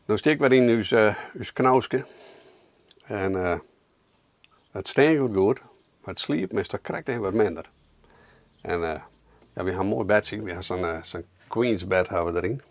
Dan steek we in uw knauwske. En het steekt goed, maar het sliep meestal krijgt even wat minder. En ja, we hebben een mooi bedje. We hebben zo'n Queens bed hebben we erin.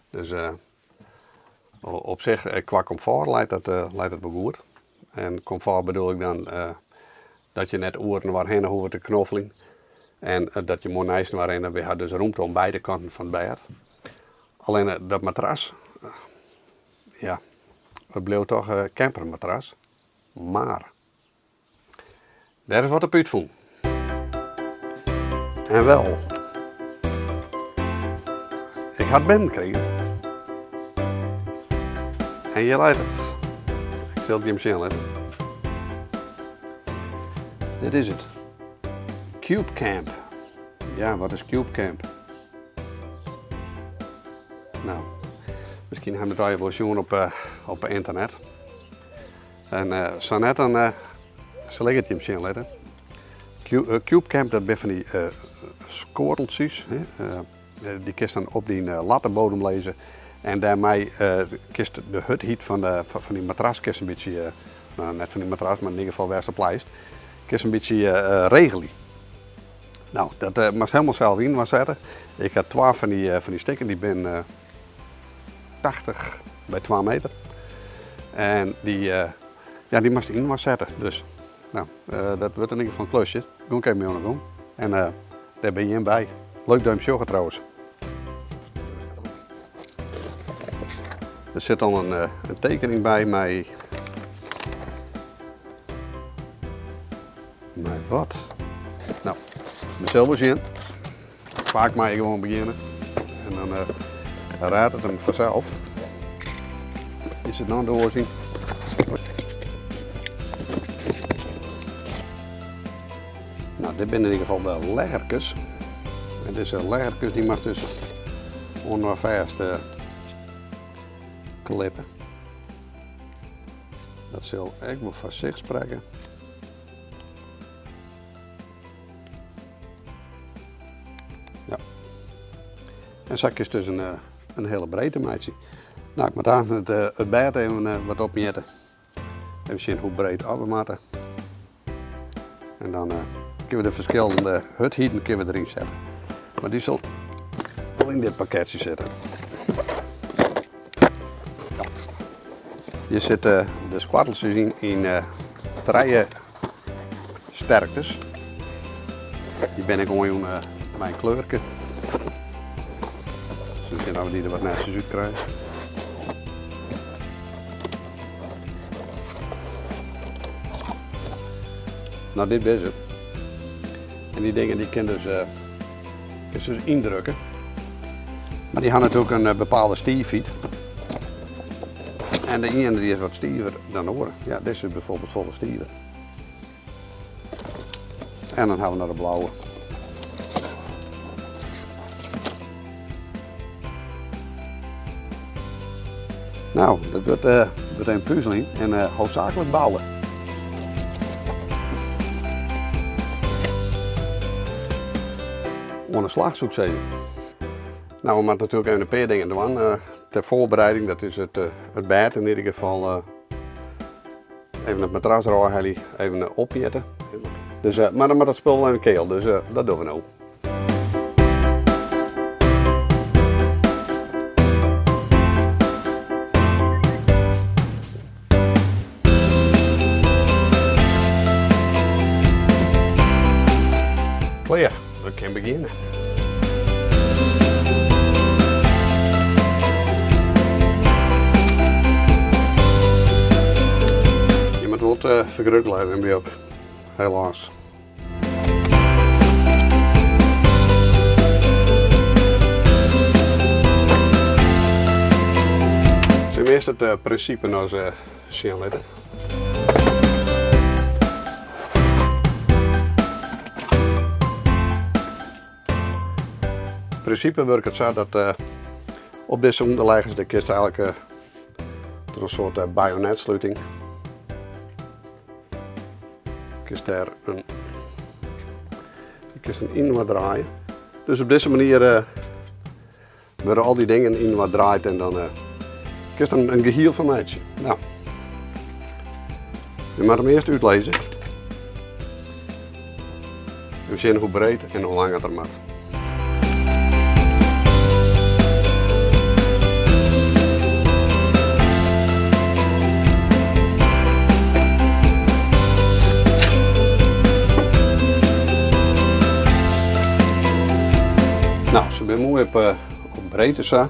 Dus op zich, qua comfort leidt het wel goed. En comfort bedoel ik dan dat je net oren waarheen hoeft te knoffelen. En dat je mooi nice waarin we hadden dus ruimte om beide kanten van het bed. Alleen dat matras, ja, het bleef toch een campermatras. Maar, daar is wat op uitvoeren. En wel, ik had Ben gekregen. En je leidt het. Ik zal het je misschien letten. Dit is het. Cube Camp. Ja, wat is Cube Camp? Nou, misschien hebben we het wel zien op internet. En zo net dan zal ik het je misschien letten. Cube Camp, dat zijn van die skorteltjes. Die kist dan op die lattenbodem lezen. En daarmee kist de hutheat van die matras kist een beetje, nou, net van die matras, maar in ieder geval waar pleist, kist een beetje regelen. Nou, dat moest helemaal zelf in was zetten. Ik had 12 van die stikken, die ben 80 bij 2 meter. En die moest in was zetten. Dus nou, dat wordt in ieder geval een klusje. Doe ik even mee om. En daar ben je in bij. Leuk duimpje trouwens. Er zit al een tekening bij mij. Mijn wat? Nou, mezelf zien. Vaak mag je gewoon beginnen. En dan raadt het hem vanzelf. Is het nou doorzien? Nou, dit zijn in ieder geval de leggertjes. En deze leggertjes die mag dus ongeveer klippen. Dat zal ik wel van zich spreken. Ja. En zak is dus een hele breedte meidje. Nou, ik moet aan het bed even wat opmeten. Even zien hoe breed we moeten. En dan kunnen we de verschillende hutheaten erin zetten. Maar die zal wel in dit pakketje zitten. Je zit de squattels in 3 sterktes. Die ben ik gewoon mijn kleurke. Dus dan we die er wat netjes uit krijgen. Nou, dit is het. En die dingen die kun je dus indrukken. Maar die hebben natuurlijk een bepaalde stierfiet. En de ene die is wat stiever dan de andere. Ja, deze is bijvoorbeeld volle stiever. En dan gaan we naar de blauwe. Nou, dat wordt een puzzeling en hoofdzakelijk bouwen. Onder slag zoek ze. Nou, we moeten natuurlijk even een paar dingen doen. Ter voorbereiding, dat is het bed in ieder geval. Even het matras erover, even opjetten. Dus, maar dan moet dat spul wel in de keel, dus dat doen we nou. Klaar, we kunnen beginnen. Je moet wat vergrukt leiden bij op, helaas. Zullen we eerst het principe nou eens zien letten. In principe werkt het zo dat op deze onderleggers de kist eigenlijk tot een soort bajonetsluiting. Kist daar een in wat draaien. Dus op deze manier worden al die dingen in wat draait en dan Kist een gehiel van meidje. Nou. Je moet hem eerst uitlezen. We zien hoe breed en hoe lang het er moet. Nou, ze ben mooi op breedte zo.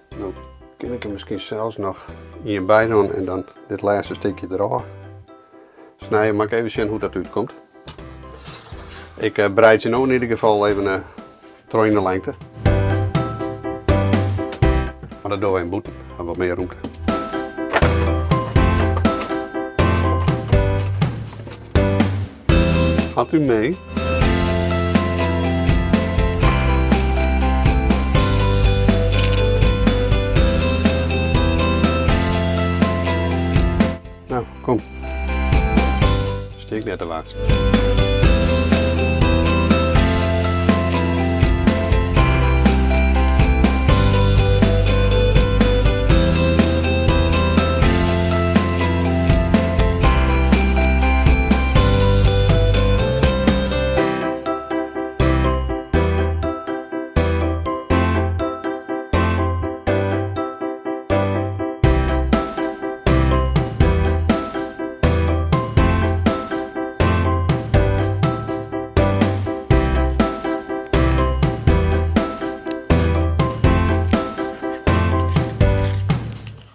Dan kan ik hem misschien zelfs nog hierbij doen en dan dit laatste stukje eraf snijden. Maar ik even zien hoe dat uitkomt. Ik breid ze nu in ieder geval even in de lengte. Maar dat doen we in boeten, hebben wat meer ruimte. Gaat u mee? Nou, kom. Steek net te waard.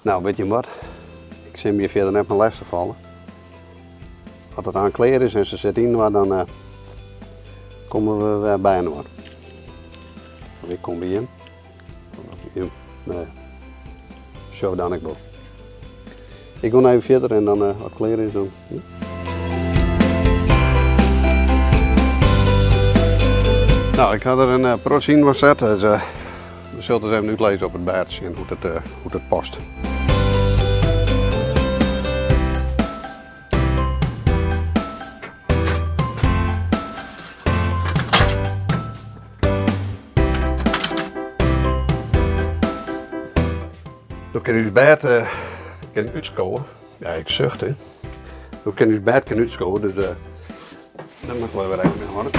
Nou, weet je wat? Ik zie hem hier verder net mijn lijf te vallen. Als het aan kleren is en ze zit in, dan komen we weer bij een worden. Of ik kom bij hem. Nee. Zo dan ik wel. Ik ga even verder en dan wat kleren is dan. Nou, ik had er een protse was zet. Dus, we zullen het even uitlezen op het baardje en hoe het past. Dan kan u het baard uitschouwen. Ja, ik zucht hè. Dan kan u het baard uitschouwen, dus daar moet ik wel weer even mee houden.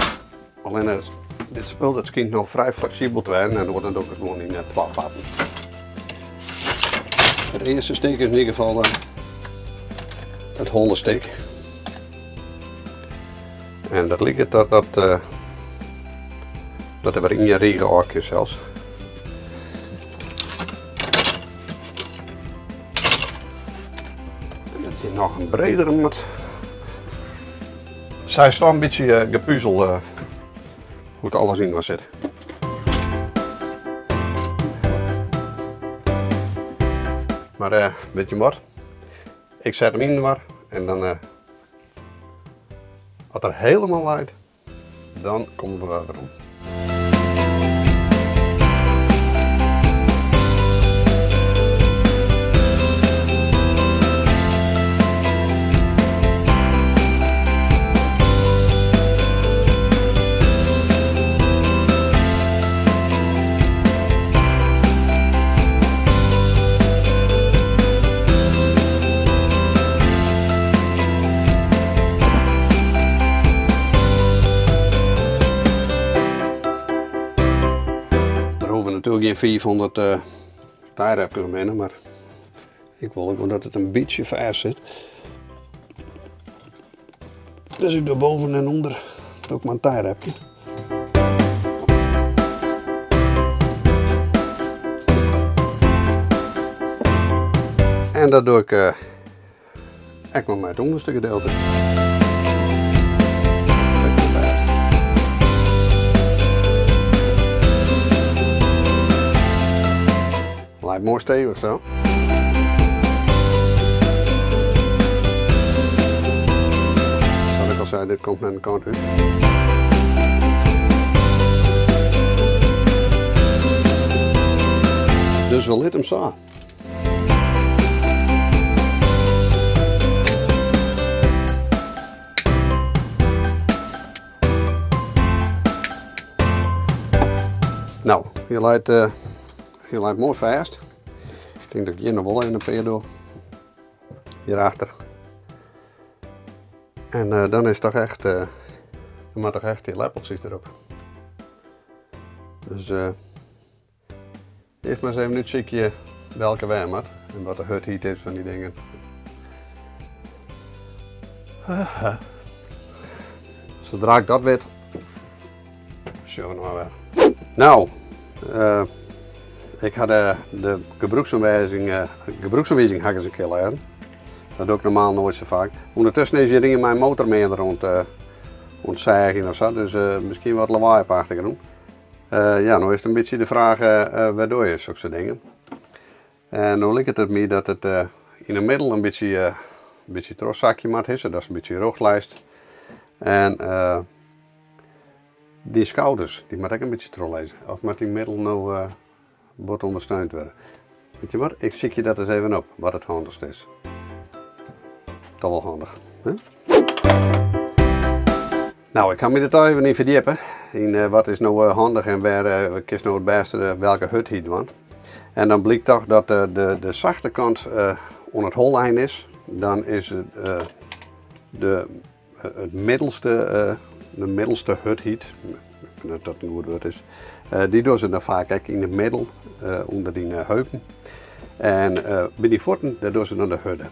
Alleen dit spul dat schijnt nog vrij flexibel te zijn en dan wordt het ook gewoon in 12 pappen. Het eerste steek is in ieder geval het holle steek. En dat lijkt dat er weer in je regen ook is zelfs. En dat je nog een bredere moet. Zij staat een beetje gepuzzel hoe het alles in was zit. Maar weet je wat? Ik zet hem in maar en dan als het er helemaal uit, dan komen we erom. Natuurlijk geen 400 tijrepjes omheen, maar ik wil ook dat het een beetje vers zit. Dus ik doe boven en onder ook maar een tijrepje. En dat doe ik echt maar met het onderste gedeelte. Lijkt mooi stevig zo. Zoals ik al zei, dit komt naar de kant uit. Dus we lieten hem zo. Nou, je lijkt mooi vast. Ik denk dat ik hier nog wel een paar doe. Hierachter. En dan is het toch echt, dan moet toch echt die lepeltjes erop. Dus eerst maar eens even nu zie je welke wij moet en wat de hut heat is van die dingen. Zodra ik dat weet, zullen we nog maar weer. Nou, ik had de gebruiksaanwijzing had ik eens een keer leren. Dat doe ik normaal nooit zo vaak. Ondertussen is je dingen mijn motor mee rond ontzagen of zo, dus misschien wat lawaai op achtergrond. Ja, nu is het een beetje de vraag waardoor je zulke dingen. En nu lijkt het me dat het in het midden een beetje troszakje moet is, dat is een beetje rooglijst. En die schouders, die moet ik een beetje trollezen. Of moet die middel nou wordt ondersteund worden. Weet je wat, ik zie je dat eens even op, wat het handigst is. Toch wel handig. Hè? Nou, ik ga me dit even niet verdiepen in wat is nou handig en waar kies nou het beste welke hut hier doen. En dan blijkt toch dat de zachte kant onder het hollijn is. Dan is het het middelste hut heat, dat dat een goed woord is, die doen ze dan vaak in het middel, onder die heupen. En bij die voeten, daar doen ze dan de hudden.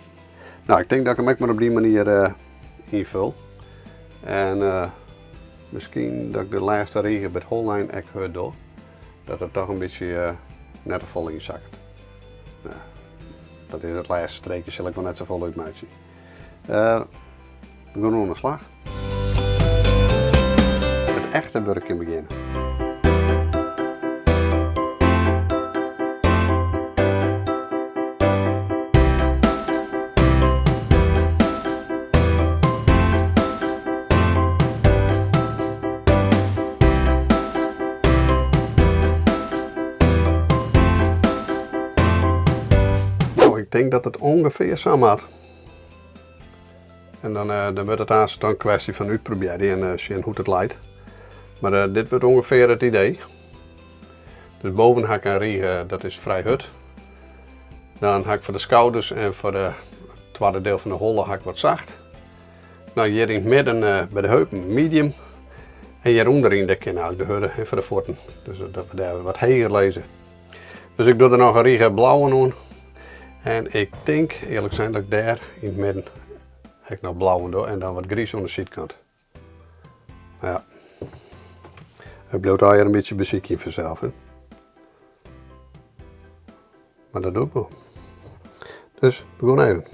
Nou, ik denk dat ik hem ook maar op die manier invul. En misschien dat ik de laatste regen bij het hollijn ook hut doe. Dat het toch een beetje net te vol inzakt. Nou, dat is het laatste streekje, zal ik wel net zo vol uit mij zien. We gaan aan de slag. Het echte werkje beginnen. Nou, ik denk dat het ongeveer samen had. En dan wordt het aanstaan een kwestie van uitproberen en zien hoe het leidt. Maar dit wordt ongeveer het idee. Dus boven ga ik een riegen, dat is vrij hut. Dan ga ik voor de schouders en voor het tweede deel van de holle ga ik wat zacht. Nou, hier in het midden bij de heupen medium. En hier onderin dek je nou de hudden en voor de voeten. Dus dat we daar wat heger lezen. Dus ik doe er nog een riegen blauwe aan. En ik denk eerlijk zijn dat ik daar in het midden ik nog blauw door en dan wat grijs aan de zijkant. Ja. Het blijft hier een beetje beziekje vanzelf. Hè? Maar dat doe ik wel. Dus we gaan even.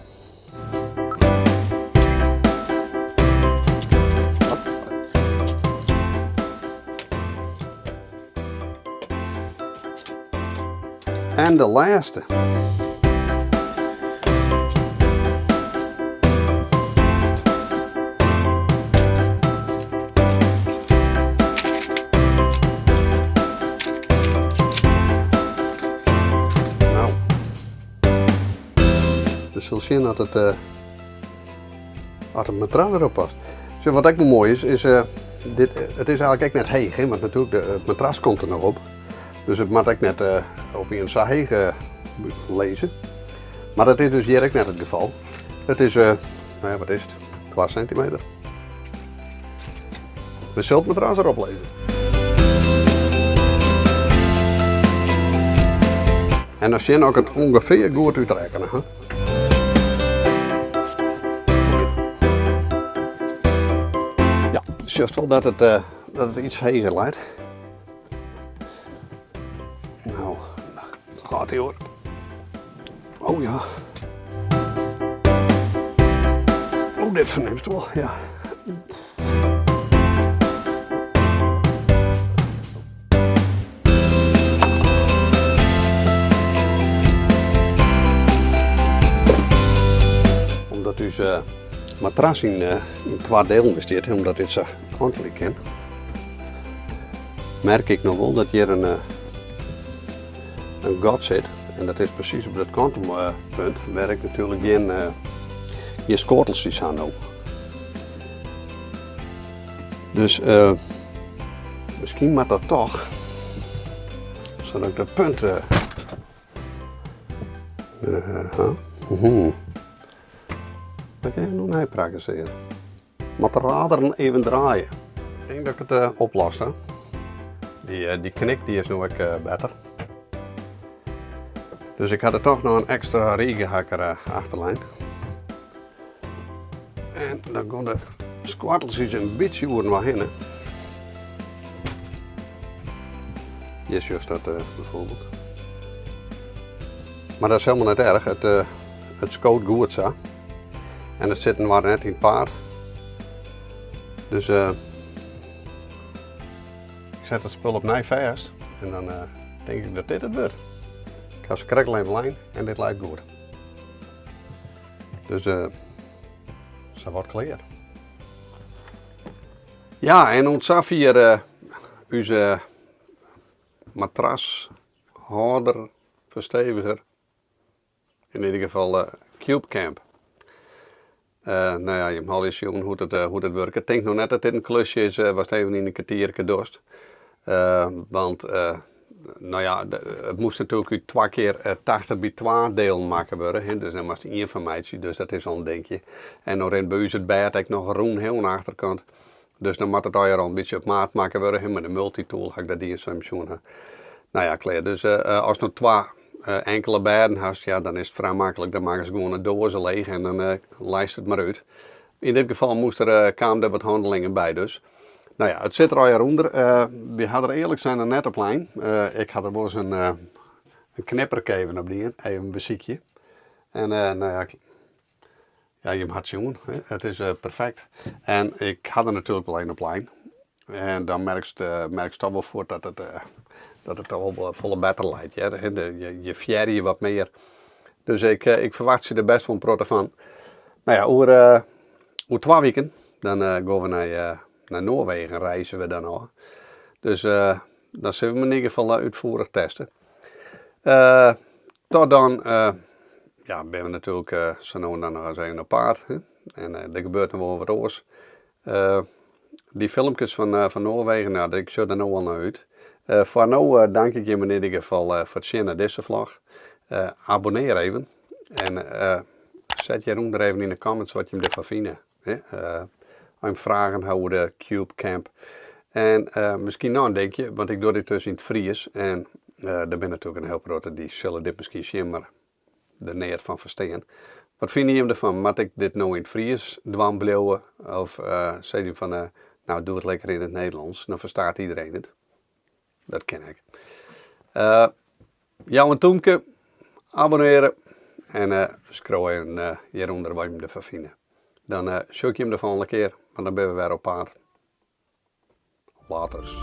En de laatste. Je zult zien dat het matras erop past. Dus wat ook nog mooi is het is eigenlijk ook net heeg, hè? Want natuurlijk het matras komt er nog op. Dus het moet ook net op een heeg lezen. Maar dat is dus hier ook net het geval. Het is, nou ja, wat is het? 12 centimeter. We zullen het matras erop lezen. En dan zie je ook het ongeveer goed uitrekenen. Hè? Juist wel dat het iets heger leidt. Nou, dat gaat hij hoor. Oh ja. Oh, dit verneemt wel, ja. Omdat dus matras in 2 delen besteedt, omdat dit zo kantelijk kan, merk ik nog wel dat hier een gat zit. En dat is precies op dat kantelpunt waar ik natuurlijk geen schoteltjes aan heb. Dus misschien moet dat toch, zodat ik dat punt Wat kan je nog een praten zeggen? Met de raderen even draaien. Ik denk dat ik het oplos. Hè? Die knik die is nu ook beter. Dus ik had er toch nog een extra regenhakker achterlijn. En dan gaan de squartels een beetje worden waar heen. Hier is juist dat bijvoorbeeld. Maar dat is helemaal niet erg. Het scoot goed zo. En het zitten waar net in het paard. Dus ik zet het spul op mij vast. En dan denk ik dat dit het wordt. Ik ga ze krekkel in de lijn en dit lijkt goed. Dus ze wordt klaar. Ja, en ontzaf hier onze matrashouder, versteviger. In ieder geval Cube Camp. Nou ja, je mag eens zien hoe het werkt. Ik denk nog net dat dit een klusje is, was het even in een kwartier dorst. Want nou ja, het moest natuurlijk 2 keer 80 bij 2 delen maken worden. Hè? Dus dan was het informatie, dus dat is al een denkje. En dan rent bij u het bed ik nog een roen heel aan de achterkant. Dus dan moet het al een beetje op maat maken worden. Hè? Met een multitool ga ik dat hier zo doen. Nou ja, klaar. Dus als nog 2 enkele bedden hast, ja, dan is het vrij makkelijk. Dan maken ze gewoon een doos leeg en dan lijst het maar uit. In dit geval kwamen er wat handelingen bij dus. Nou ja, het zit er al onder. We hadden er eerlijk zijn er net op lijn. Ik had er wel eens een knipper gegeven op die, even een beziekje. En nou ja, ja, je had zien, het is perfect. En ik had er natuurlijk wel een op lijn. En dan merk je toch wel voor dat het toch wel volle beter lijkt. Ja? Je vier je wat meer. Dus ik verwacht je er best wel een protte van. Nou ja, over 2 weken, dan gaan we naar Noorwegen reizen we dan nog. Dus dan zullen we in ieder geval uitvoerig testen. Tot dan ja, ben we natuurlijk zo nu en dan nog eens even op paard. Hè? En er gebeurt nog wel wat oors. Die filmpjes van Noorwegen, nou, ik zet er nou al naar uit. Voor nu dank ik je in ieder geval voor het zien naar deze vlog. Abonneer even. En zet je onder even in de comments wat je ervan vindt. Aan vragen houden de Cube Camp. En misschien nog een denkje, want ik doe dit dus in het Fries. En er ben natuurlijk een heel grote die zullen dit misschien zien, maar er neer van verstaan. Wat vind je ervan? Moet ik dit nou in het Fries dwam blijven? Of zeg je van, nou doe het lekker in het Nederlands, dan verstaat iedereen het. Dat ken ik. Jou een toemke, abonneren en scrollen hieronder wat je ervan vindt. Dan zoek je hem de volgende keer, want dan ben we weer op paard. Laters.